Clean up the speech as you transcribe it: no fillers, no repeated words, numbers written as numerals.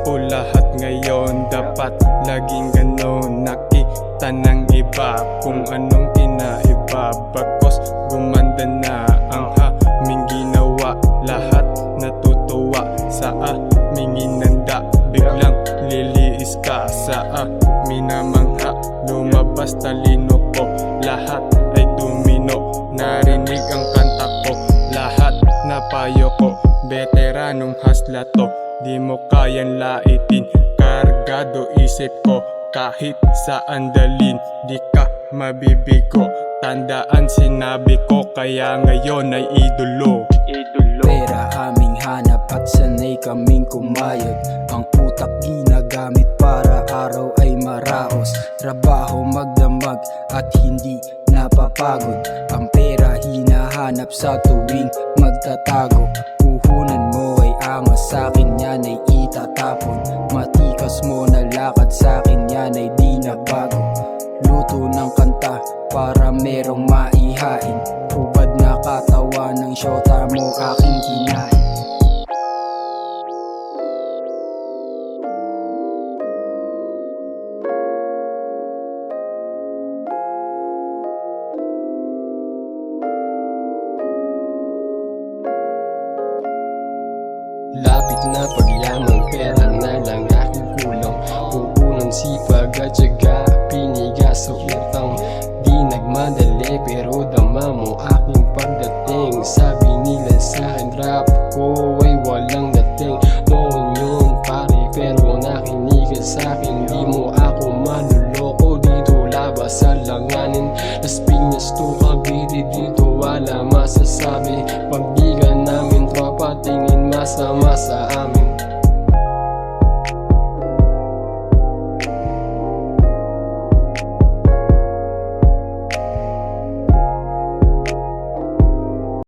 ko lahat ngayon. Dapat laging ganon, nakita ng iba kung anong kinaiba. Bagos gumanda na ang aming ginawa, lahat natutuwa sa aming inanda. Biglang liliis ka sa amin na mangha, lumabas talino ko, lahat ay tumino. Narinig ang kanta ko, lahat napayo ko. Veteranong hasla to, di mo kayang laitin. Kargado isip ko, kahit saan dalin, di ka mabibigo. Tandaan sinabi ko, kaya ngayon ay idolo. Pera aming hanap at sanay kaming kumayod. Ang utak ginagamit para araw ay maraos. Trabaho magdamag at hindi napapagod. Ang pera hinahanap sa tuwing magtatago. Puhunan mo ay angas, sa'kin yan ay itatapon. Matikas mo na lakad, sa'kin yan ay di na bago. Luto ng kanta para merong maihain. Hubad na katawan ng syota mo aking kinain. Lapit na pagyaman, pera na lang aking kulang. Puunang sipag at syaga, piniga sa utang. Di nagmadali pero dama mo aking pagdating. Sabi nila sa'kin rap ko ay walang dating. Noon yun pare pero nakinig ka sa'kin. Di mo ako manuloko dito, labas sa langanin. Las Piñas to Cavite, dito wala masasabi. Pag di ka namin tropa, tingin masama sa amin.